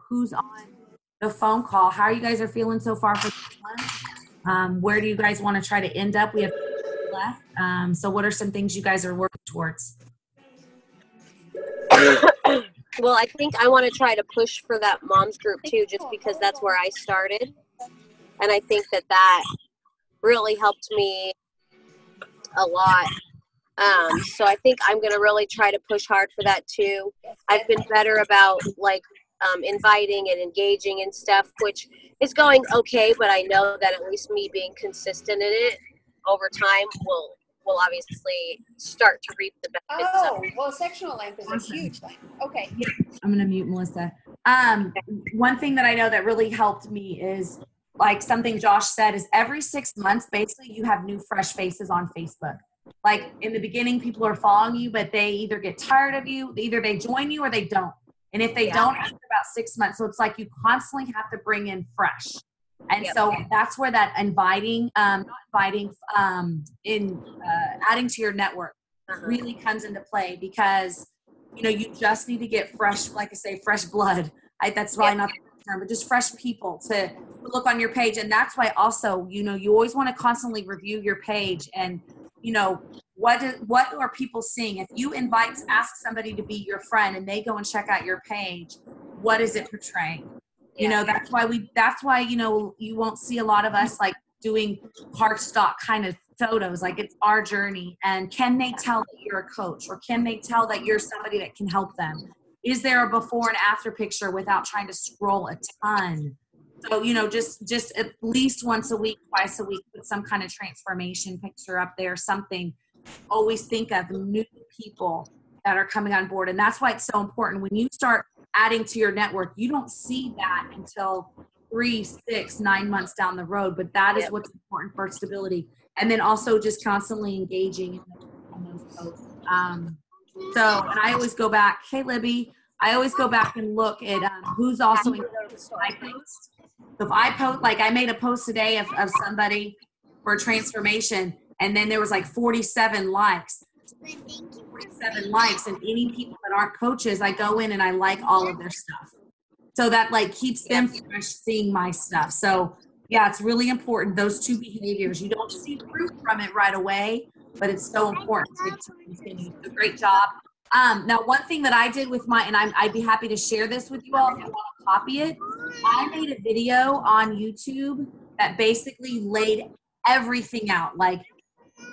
who's on the phone call, how you guys are feeling so far for this month. Where do you guys want to try to end up? We have left. So what are some things you guys are working towards? Well, I think I want to try to push for that moms group too, just because that's where I started. And I think that really helped me a lot. So I think I'm going to really try to push hard for that too. I've been better about inviting and engaging and stuff, which is going okay, but I know that at least me being consistent in it over time will obviously start to reap the benefits of it. Well, sectional length is a huge thing. Okay. I'm going to mute Melissa. One thing that I know that really helped me is, like something Josh said, is every 6 months, basically you have new fresh faces on Facebook. Like in the beginning, people are following you, but they either get tired of you, either they join you or they don't. And if they don't, after about 6 months, so it's like you constantly have to bring in fresh. And so that's where that adding to your network really comes into play, because, you know, you just need to get fresh, like I say, fresh blood. That's probably not the term, but just fresh people to look on your page. And that's why also, you know, you always want to constantly review your page and, you know, what are people seeing? If you ask somebody to be your friend and they go and check out your page, what is it portraying? You know, that's why, you know, you won't see a lot of us like doing hard stock kind of photos. Like, it's our journey. And can they tell that you're a coach, or can they tell that you're somebody that can help them? Is there a before and after picture without trying to scroll a ton? So, you know, just at least once a week, twice a week, put some kind of transformation picture up there, something. Always think of new people that are coming on board. And that's why it's so important. When you start adding to your network, you don't see that until 3, 6, 9 months down the road. But that is what's important for stability. And then also just constantly engaging in those posts. So, and I always go back, hey, Libby, I always go back and look at who's also in my posts. So if I post, like I made a post today of somebody for a transformation, and then there was like 47 likes. 47 likes, and any people that aren't coaches, I go in and I like all of their stuff. So that like keeps them fresh seeing my stuff. So yeah, it's really important, those two behaviors. You don't see fruit from it right away, but it's so important to continue. So great job. Now, one thing that I did with and I'd be happy to share this with you all if you want to copy it. I made a video on YouTube that basically laid everything out, like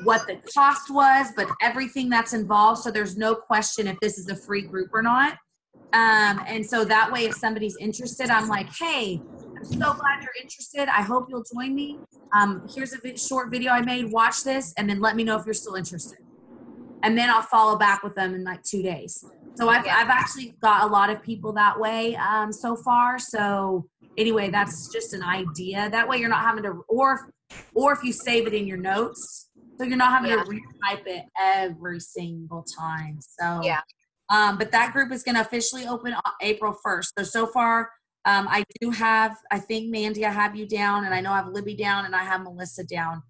what the cost was, but everything that's involved. So there's no question if this is a free group or not. And so that way, if somebody's interested, I'm like, hey, I'm so glad you're interested. I hope you'll join me. Here's a short video I made. Watch this, and then let me know if you're still interested. And then I'll follow back with them in like 2 days. So I've actually got a lot of people that way so far. So anyway, that's just an idea. That way you're not having to, or if you save it in your notes, so you're not having to retype it every single time. So, but that group is going to officially open on April 1st. So far, I think, Mandy, I have you down, and I know I have Libby down, and I have Melissa down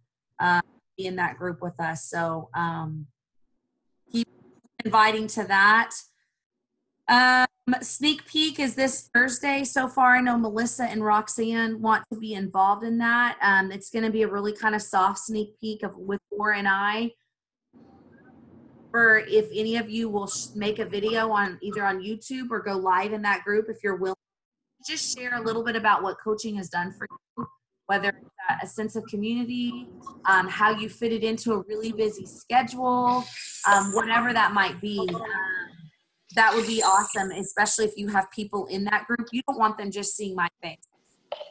in that group with us. So keep inviting to that. Sneak peek is this Thursday. So far, I know Melissa and Roxanne want to be involved in that. It's going to be a really kind of soft sneak peek with Laura and I. Or if any of you will make a video on either on YouTube or go live in that group, if you're willing, just share a little bit about what coaching has done for you, whether it's a sense of community, how you fit it into a really busy schedule, whatever that might be. That would be awesome, especially if you have people in that group. You don't want them just seeing my face.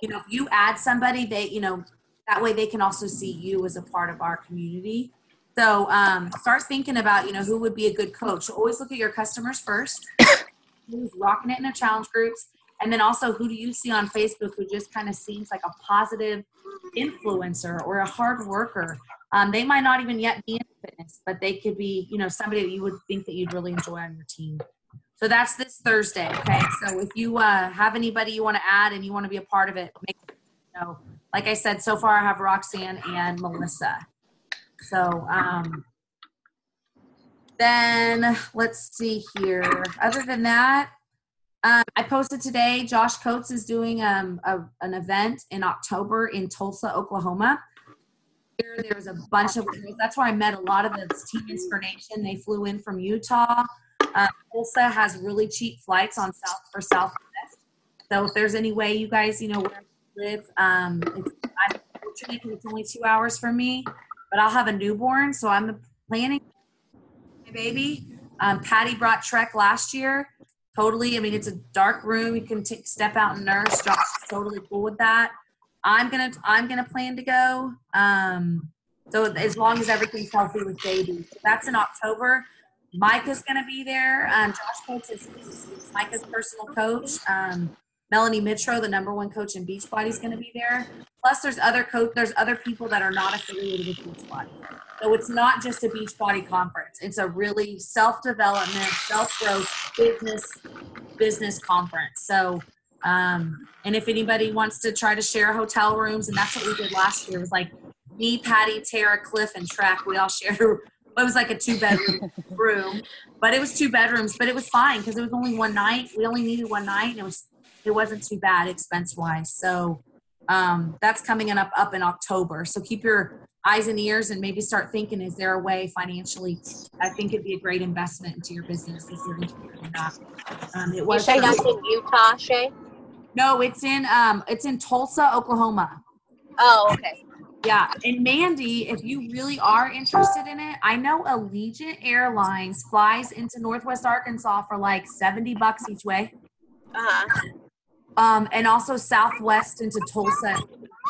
You know, if you add somebody, that way they can also see you as a part of our community. So start thinking about, who would be a good coach. So always look at your customers first, who's rocking it in their challenge groups, and then also who do you see on Facebook who just kind of seems like a positive influencer or a hard worker. They might not even yet be in fitness, but they could be, somebody that you would think that you'd really enjoy on your team. So that's this Thursday, okay? So if you have anybody you want to add and you want to be a part of it, make it, like I said, so far I have Roxanne and Melissa. So then let's see here. Other than that, I posted today, Josh Coates is doing an event in October in Tulsa, Oklahoma. There's a bunch of, that's where I met a lot of the Team Inspiration. They flew in from Utah. Tulsa has really cheap flights on Southwest. So if there's any way you guys, where you live, I'm fortunate because it's only 2 hours from me, but I'll have a newborn. So I'm planning my baby. Patty brought Trek last year. Totally. I mean, it's a dark room. You can step out and nurse. Josh is totally cool with that. I'm gonna plan to go. So as long as everything's healthy with baby. So that's in October. Micah's gonna be there. Josh Coates is Micah's personal coach. Melanie Mitro, the #1 coach in Beachbody, is going to be there. Plus, there's other people that are not affiliated with Beachbody. So it's not just a Beachbody conference. It's a really self-development, self-growth business conference. So, and if anybody wants to try to share hotel rooms, and that's what we did last year. It was like me, Patty, Tara, Cliff, and Trek. We all shared. It was like a 2-bedroom room, but it was 2 bedrooms. But it was fine because it was only one night. We only needed one night, and it wasn't too bad expense-wise. So that's coming up in October. So keep your eyes and ears and maybe start thinking, is there a way financially? I think it'd be a great investment into your business if you're interested in that. It was. You say that's in Utah, Shay? No, it's in Tulsa, Oklahoma. Oh, okay. Yeah, and Mandy, if you really are interested in it, I know Allegiant Airlines flies into Northwest Arkansas for like $70 each way. And also Southwest into Tulsa.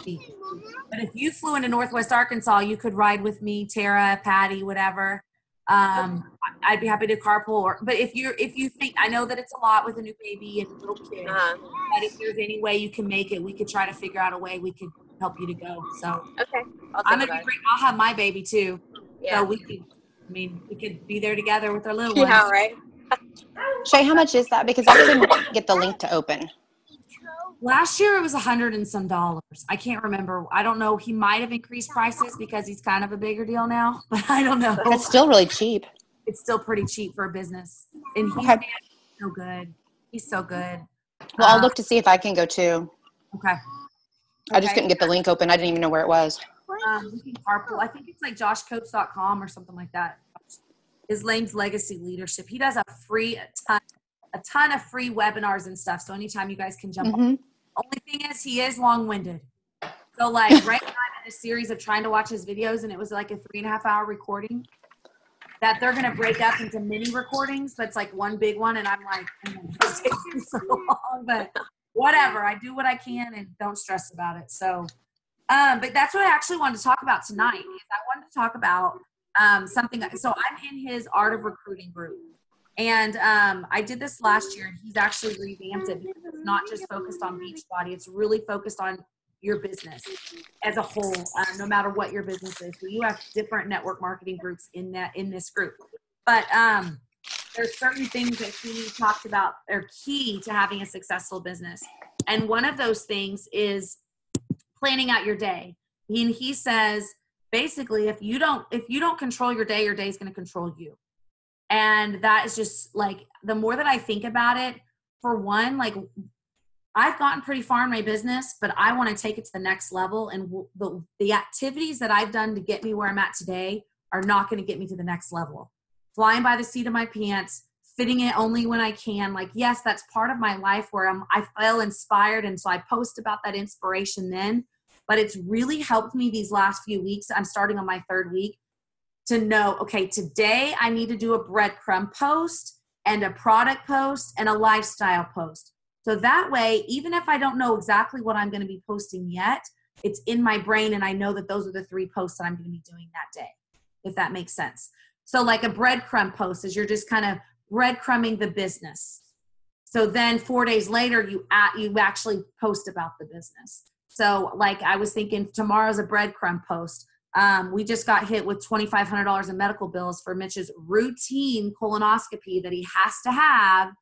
But if you flew into Northwest Arkansas, you could ride with me, Tara, Patty, whatever. I'd be happy to carpool. But if you think, I know that it's a lot with a new baby and a little kid, but if there's any way you can make it, we could try to figure out a way we could help you to go. So okay, I'll have my baby too. Yeah. So we could be there together with our little ones. Yeah, ones. right. Shay, how much is that? Because I couldn't get the link to open. Last year it was $100 and some. I can't remember. I don't know. He might have increased prices because he's kind of a bigger deal now, but I don't know. It's still really cheap. It's still pretty cheap for a business. And he's so good. He's so good. Well, I'll look to see if I can go too. Okay. I just couldn't get the link open. I didn't even know where it was. We can carpool. I think it's like joshcoates.com or something like that. His name's Legacy Leadership. He does a ton of free webinars and stuff. So anytime you guys can jump on. Only thing is he is long-winded. So like right now I'm in a series of trying to watch his videos, and it was like a 3.5 hour recording that they're going to break up into mini recordings, but it's like one big one. And I'm like, it's taking so long, but whatever. I do what I can and don't stress about it. So, but that's what I actually wanted to talk about tonight. Is I wanted to talk about something. So I'm in his Art of Recruiting group. And I did this last year, and he's actually revamped it because it's not just focused on Beachbody. It's really focused on your business as a whole, no matter what your business is. So you have different network marketing groups in this group. But there's certain things that he talked about are key to having a successful business. And one of those things is planning out your day. And he says, basically, if you don't control your day is going to control you. And that is just like, the more that I think about it, for one, like I've gotten pretty far in my business, but I want to take it to the next level. And the activities that I've done to get me where I'm at today are not going to get me to the next level. Flying by the seat of my pants, fitting it only when I can. Like, yes, that's part of my life where I feel inspired. And so I post about that inspiration then, but it's really helped me these last few weeks. I'm starting on my 3rd week to know, okay, today I need to do a breadcrumb post and a product post and a lifestyle post. So that way, even if I don't know exactly what I'm going to be posting yet, it's in my brain and I know that those are the 3 posts that I'm going to be doing that day, if that makes sense. So like a breadcrumb post is you're just kind of breadcrumbing the business. So then 4 days later, you actually post about the business. So like I was thinking tomorrow's a breadcrumb post. We just got hit with $2,500 in medical bills for Mitch's routine colonoscopy that he has to have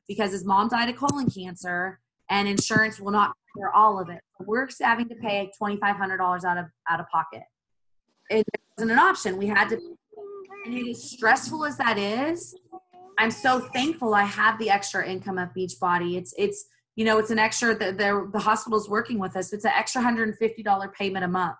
because his mom died of colon cancer and insurance will not cover all of it. We're having to pay $2,500 out of pocket. It wasn't an option. We had to, and as stressful as that is, I'm so thankful I have the extra income of Beachbody. It's you know, it's an extra that the hospital's working with us. It's an extra $150 payment a month.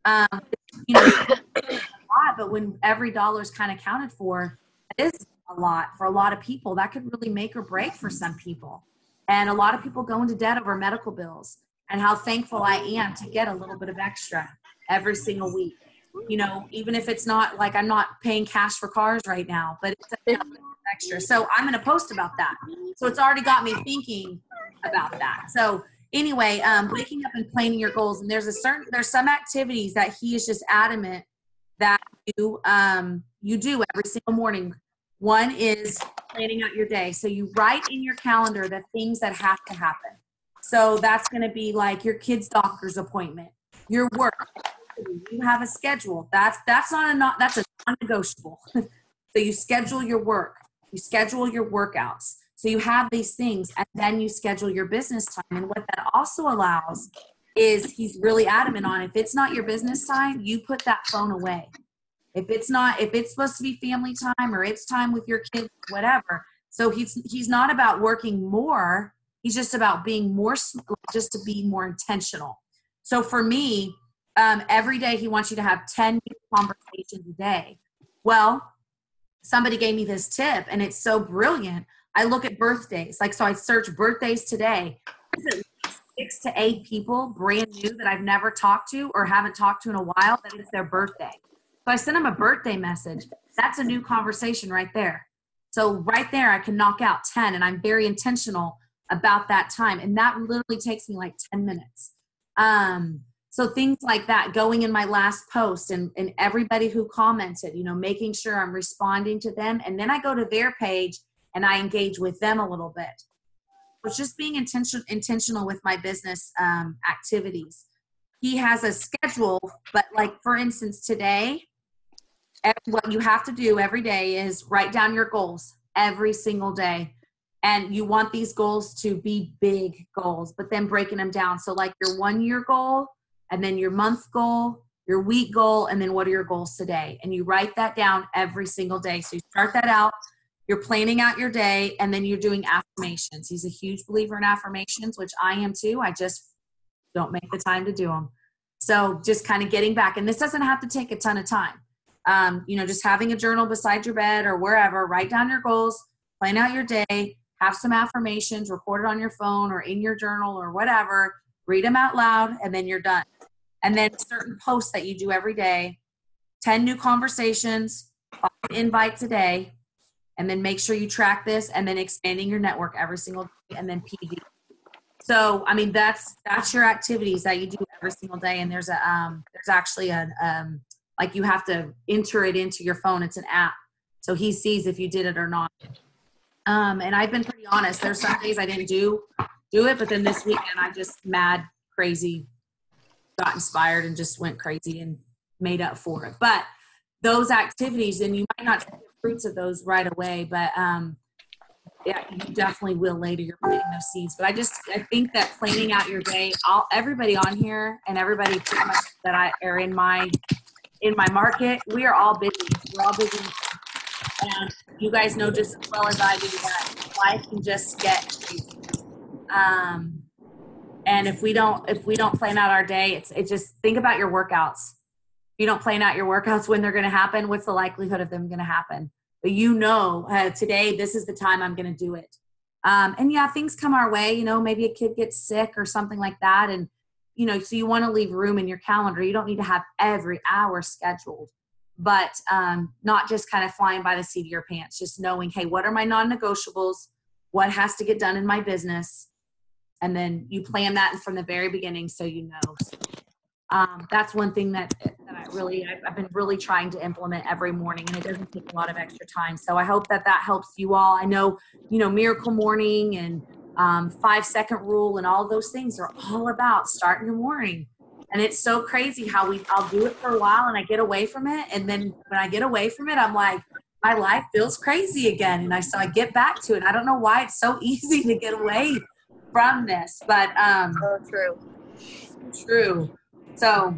You know, it's a lot, but when every dollar is kind of counted for, it is a lot for a lot of people. That could really make or break for some people. And a lot of people go into debt over medical bills, and how thankful I am to get a little bit of extra every single week. You know, even if it's not like I'm not paying cash for cars right now, but it's a little bit extra. So I'm going to post about that. So it's already got me thinking about that. So anyway, waking up and planning your goals. And there's some activities that he is just adamant that you do every single morning. One is planning out your day. So you write in your calendar the things that have to happen. So that's going to be like your kid's doctor's appointment, your work. You have a schedule. That's a non-negotiable. So you schedule your work. You schedule your workouts. So you have these things, and then you schedule your business time. And what that also allows is he's really adamant on, if it's not your business time, you put that phone away. If it's supposed to be family time or it's time with your kids, whatever. So he's not about working more. He's just about being more, just to be more intentional. So for me, every day he wants you to have 10 new conversations a day. Well, somebody gave me this tip, and it's so brilliant. I look at birthdays. So I search birthdays today. There's at least 6 to 8 people brand new that I've never talked to or haven't talked to in a while that it's their birthday. So I send them a birthday message. That's a new conversation right there. So right there, I can knock out 10, and I'm very intentional about that time. And that literally takes me like 10 minutes. So things like that, going in my last post and everybody who commented, you know, making sure I'm responding to them. And then I go to their page and I engage with them a little bit. It's just being intentional with my business activities. He has a schedule, but like, for instance, today, what you have to do every day is write down your goals every single day. And you want these goals to be big goals, but then breaking them down. So like your 1 year goal, and then your month goal, your week goal, and then what are your goals today? And you write that down every single day. So you start that out, you're planning out your day, and then you're doing affirmations. He's a huge believer in affirmations, which I am too. I just don't make the time to do them. So just kind of getting back. And this doesn't have to take a ton of time. You know, just having a journal beside your bed or wherever, write down your goals, plan out your day, have some affirmations, record it on your phone or in your journal or whatever, read them out loud, and then you're done. And then certain posts that you do every day, 10 new conversations, 5 invites a day, and then make sure you track this, and then expanding your network every single day, and then PD. So, I mean, that's your activities that you do every single day. And there's actually like you have to enter it into your phone. It's an app. So he sees if you did it or not. And I've been pretty honest. There's some days I didn't do it, but then this weekend I just crazy, got inspired and just went crazy and made up for it. But those activities, and you might not see the fruits of those right away, but yeah, you definitely will later. You're planting those seeds. But I think that planning out your day, everybody on here and everybody pretty much that are in my market, we are all busy. We're all busy. And you guys know just as well as I do that life can just get crazy. And if we don't plan out our day, it's just think about your workouts. If you don't plan out your workouts when they're going to happen, what's the likelihood of them going to happen? But you know, today, this is the time I'm going to do it. And yeah, things come our way, you know, maybe a kid gets sick or something like that. And, you know, so you want to leave room in your calendar. You don't need to have every hour scheduled, but not just kind of flying by the seat of your pants, just knowing, hey, what are my non-negotiables? What has to get done in my business? And then you plan that from the very beginning so you know. That's one thing that I've been really trying to implement every morning, and it doesn't take a lot of extra time. So I hope that helps you all. I know, you know, Miracle Morning and 5-second rule and all those things are all about starting your morning. And it's so crazy how I'll do it for a while and I get away from it. And then when I get away from it, I'm like, my life feels crazy again. And so I get back to it. I don't know why it's so easy to get away from this, but so true. So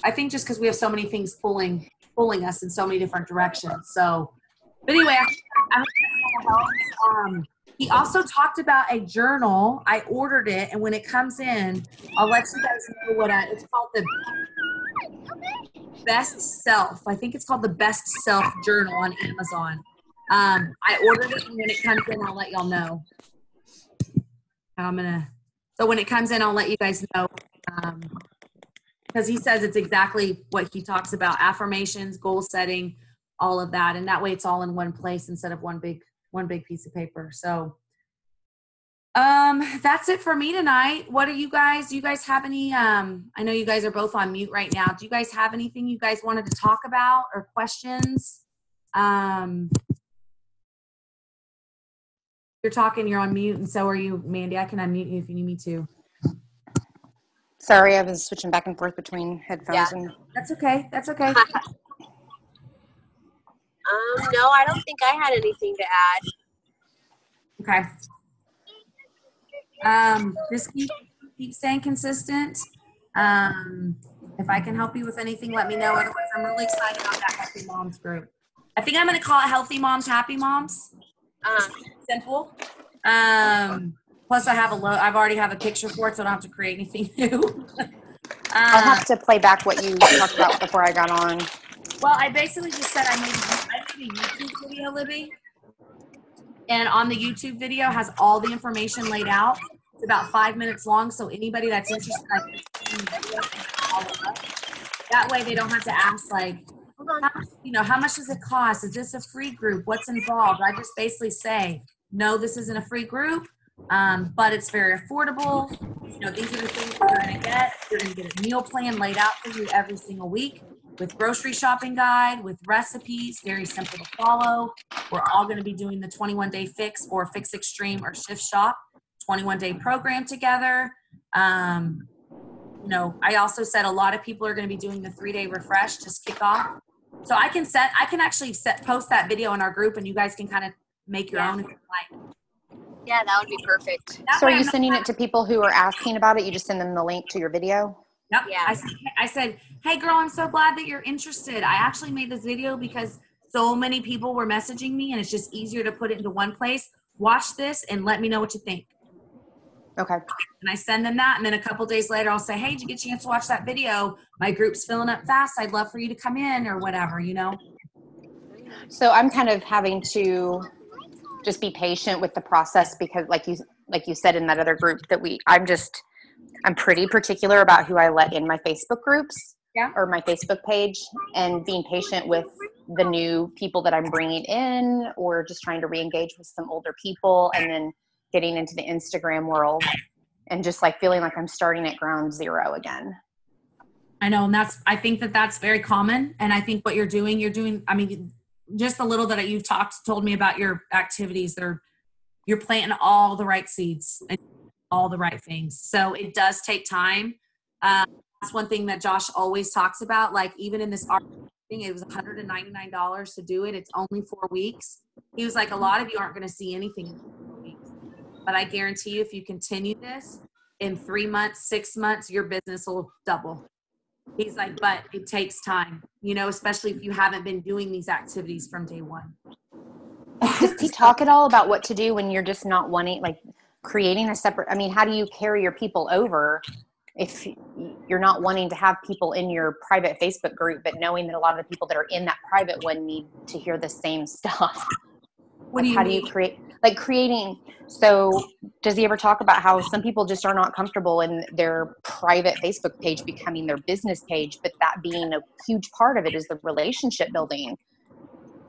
I think just because we have so many things pulling us in so many different directions. So But anyway, I hope that helps. He also talked about a journal. I ordered it, and when it comes in, I'll let you guys know what it's called. The Best Self. I think it's called the Best Self Journal on Amazon. I ordered it, and when it comes in, I'll let y'all know. So when it comes in, I'll let you guys know. Because he says it's exactly what he talks about: affirmations, goal setting, all of that, and that way it's all in one place instead of one big piece of paper. So that's it for me tonight. What are you guys? Do you guys have any? I know you guys are both on mute right now. Do you guys have anything you guys wanted to talk about or questions? You're talking. You're on mute, and so are you, Mandy. I can unmute you if you need me to. Sorry, I was switching back and forth between headphones. And That's okay. That's okay. No, I don't think I had anything to add. Okay. Just keep staying consistent. If I can help you with anything, let me know. Otherwise, I'm really excited about that Healthy Moms group. I think I'm going to call it Healthy Moms, Happy Moms. Simple. Plus, I've already have a picture for it, so I don't have to create anything new. I'll have to play back what you talked about before I got on. Well, I basically just said I made a YouTube video, Libby. And on the YouTube video has all the information laid out. It's about 5 minutes long, so anybody that's interested, that way they don't have to ask, like, how much does it cost? Is this a free group? What's involved? I just basically say, no, this isn't a free group, but it's very affordable. These are the things you're going to get. You're going to get a meal plan laid out for you every single week with grocery shopping guide, with recipes, very simple to follow. We're all going to be doing the 21-day fix or fix extreme or shift shop 21-day program together. I also said a lot of people are going to be doing the 3-day refresh, just kick off. So I can actually post that video in our group, and you guys can kind of make your own if you like. Yeah, that would be perfect. So are you sending it to people who are asking about it? You just send them the link to your video? Yep. Yeah. I said, hey girl, I'm so glad that you're interested. I actually made this video because so many people were messaging me, and it's just easier to put it into one place. Watch this and let me know what you think. Okay. And I send them that, and then a couple days later I'll say, hey, did you get a chance to watch that video? My group's filling up fast. I'd love for you to come in or whatever, So I'm kind of having to just be patient with the process because like you said in that other group that I'm pretty particular about who I let in my Facebook groups or my Facebook page, and being patient with the new people that I'm bringing in, or just trying to re-engage with some older people, and then getting into the Instagram world and just like feeling like I'm starting at ground zero again. I know. And I think that's very common. And I think what you're doing, I mean, just a little that you've told me about your activities, you're planting all the right seeds and all the right things. So it does take time. That's one thing that Josh always talks about. Like even in this art thing, it was $199 to do it. It's only 4 weeks. He was like, a lot of you aren't going to see anything in 4 weeks, but I guarantee you, if you continue this in 3 months, 6 months, your business will double. He's like, but it takes time, especially if you haven't been doing these activities from day one. Does he talk at all about what to do when you're just not wanting, like creating a separate, I mean, how do you carry your people over if you're not wanting to have people in your private Facebook group, but knowing that a lot of the people that are in that private one need to hear the same stuff? What do you mean? Creating, so does he ever talk about how some people just are not comfortable in their private Facebook page becoming their business page, but that being a huge part of it is the relationship building?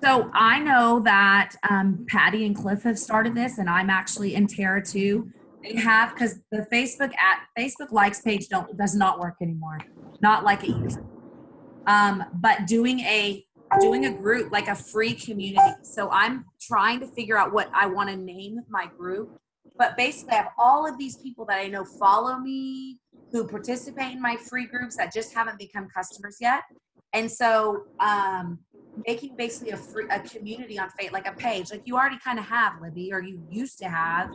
So I know that Patty and Cliff have started this, and I'm actually in Terra too. They have, because the Facebook likes page does not work anymore, not like it used to. But doing a group, like a free community. So I'm trying to figure out what I want to name my group. But basically, I have all of these people that I know follow me, who participate in my free groups that just haven't become customers yet. And so making basically a community on Facebook, like a page, like you already kind of have, Libby, or you used to have,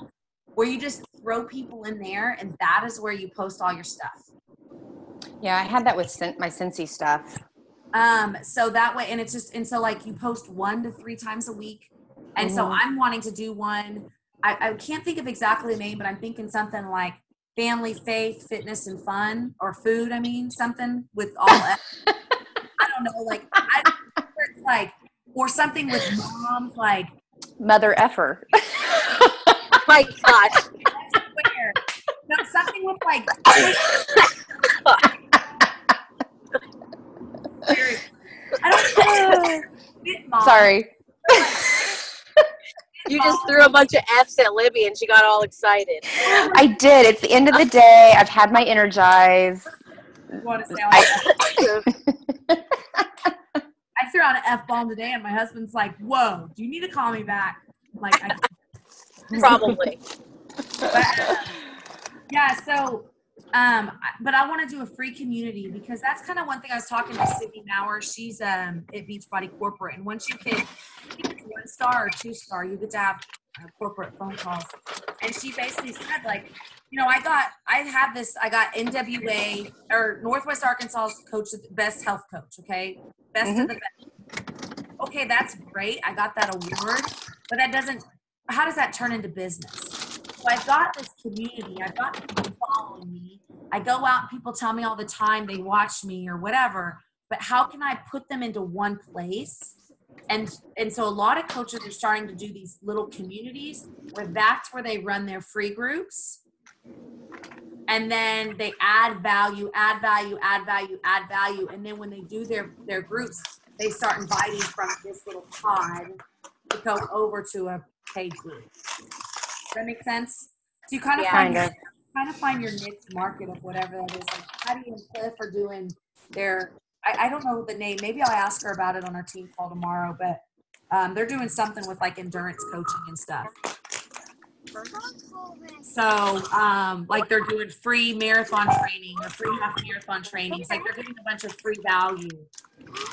where you just throw people in there, and that is where you post all your stuff. Yeah, I had that with my Scentsy stuff. So that way, and it's just, and so like you post 1 to 3 times a week. And so I'm wanting to do one. I can't think of exactly the name, but I'm thinking something like family, faith, fitness, and fun, or food. I mean, something with all, I don't know, like, it's like, or something with moms, like, Mother effer. Oh my gosh. where, no, something with like, I don't know. Fit mom. Sorry. You just threw a bunch of F's at Libby and she got all excited. I did. It's the end of the day. I've had my Energize. You want to say I threw out an F-bomb today, and my husband's like, whoa, do you need to call me back? I'm like, Probably. but, yeah, so, but I want to do a free community, because that's kind of one thing I was talking to Sydney Maurer. She's at Beachbody Corporate, and once you get 1-star or 2-star, you get to have corporate phone calls. And she basically said, like, you know, I got NWA, or Northwest Arkansas's best health coach. Okay, best of the best. Okay, that's great. I got that award, but how does that turn into business? So I've got this community. I've got people following me. I go out and people tell me all the time they watch me or whatever, but how can I put them into one place? And so a lot of coaches are starting to do these little communities where that's where they run their free groups. And then they add value. And then when they do their groups, they start inviting from this little pod to go over to a paid group. Does that make sense? So you kind of find your niche market of whatever that is. Like Patty and Cliff are doing their, I don't know the name. Maybe I'll ask her about it on our team call tomorrow, but they're doing something with like endurance coaching and stuff. So, like they're doing free marathon training or free half marathon trainings. Like they're giving a bunch of free value,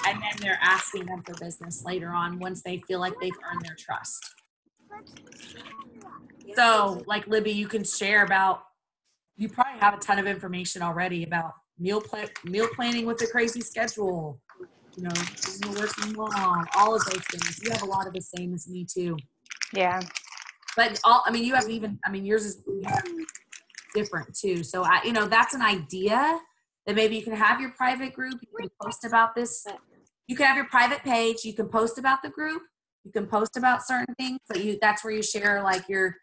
and then they're asking them for business later on once they feel like they've earned their trust. So, like Libby, you can share about. You probably have a ton of information already about meal planning with a crazy schedule. You know, being a working mom, all of those things. You have a lot of the same as me too. Yeah. But yours is different too. So that's an idea that maybe you can have your private group. You can post about this. You can have your private page. You can post about the group. You can post about certain things. But that's where you share like your,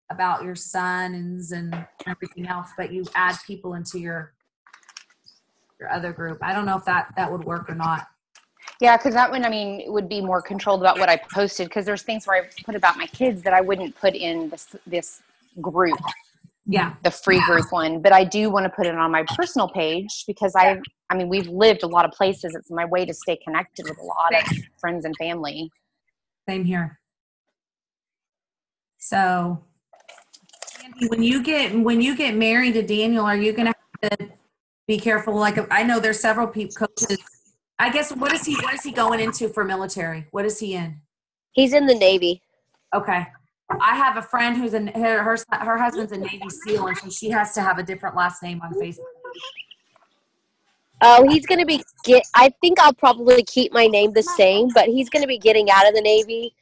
about your sons and everything else. But you add people into your other group. I don't know if that would work or not. Yeah, because that one, it would be more controlled about what I posted, because there's things where I put about my kids that I wouldn't put in this group. Yeah. The free group one. But I do want to put it on my personal page because we've lived a lot of places. It's my way to stay connected with a lot of friends and family. Same here. So, Andy, when you get married to Daniel, are you going to have to be careful? Like, I know there's several coaches. I guess, what is he going into for military? What is he in? He's in the Navy. Okay. I have a friend who's her husband's a Navy SEAL, and so she has to have a different last name on Facebook. Oh, he's going to be I think I'll probably keep my name the same, but he's going to be getting out of the Navy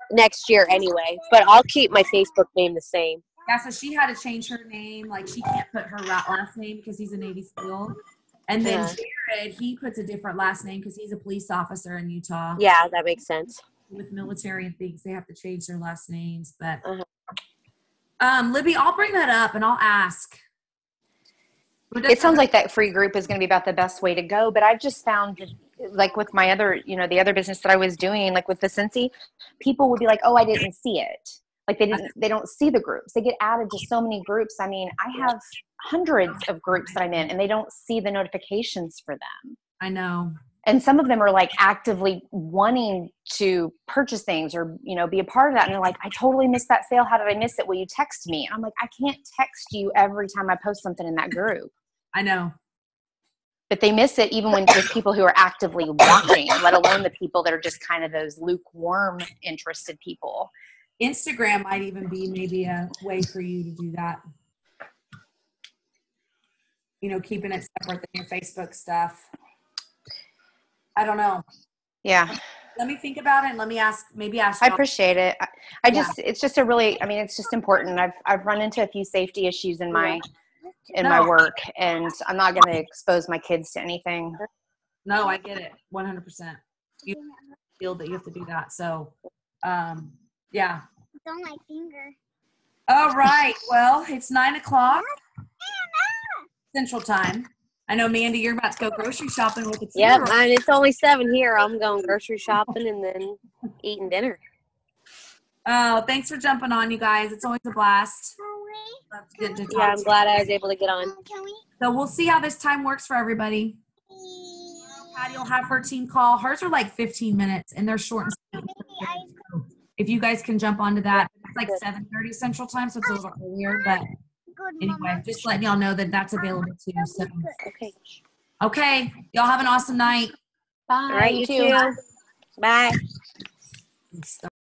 next year anyway. But I'll keep my Facebook name the same. Yeah, so she had to change her name. Like, she can't put her last name because he's a Navy SEAL. And then Jared, he puts a different last name because he's a police officer in Utah. Yeah, that makes sense. With military and things, they have to change their last names. But Libby, I'll bring that up and I'll ask. It sounds like that free group is going to be about the best way to go. But I've just found that, like with my other, the other business that I was doing, like with the Cincy, people would be like, "Oh, I didn't see it." Like they don't see the groups. They get added to so many groups. I have hundreds of groups that I'm in, and they don't see the notifications for them. I know. And some of them are like actively wanting to purchase things or, be a part of that. And they're like, "I totally missed that sale. How did I miss it? Will you text me?" And I'm like, I can't text you every time I post something in that group. I know. But they miss it even when there's people who are actively watching, let alone the people that are just kind of those lukewarm interested people. Instagram might even be maybe a way for you to do that. you know, keeping it separate than your Facebook stuff. I don't know. Yeah. Let me think about it and let me maybe ask. I appreciate it. I just, it's just a really, I mean, it's just important. I've run into a few safety issues in my work, and I'm not going to expose my kids to anything. No, I get it. 100%. You feel that you have to do that. So, yeah. On my finger. All right. Well, it's 9:00 Central Time. I know, Mandy, you're about to go grocery shopping with the kids. Yep, and it's only 7 here. I'm going grocery shopping and then eating dinner. Oh, thanks for jumping on, you guys. It's always a blast. Love to get to talk Yeah, I'm to glad I was able to get on. you. So we'll see how this time works for everybody. Patty will have her team call. Hers are like 15 minutes, and they're short and sweet. If you guys can jump onto that, it's like 7:30 Central Time, so it's a little earlier. But anyway, just letting y'all know that that's available too. So. Okay. Okay, y'all have an awesome night. Bye. All right, you too. Bye.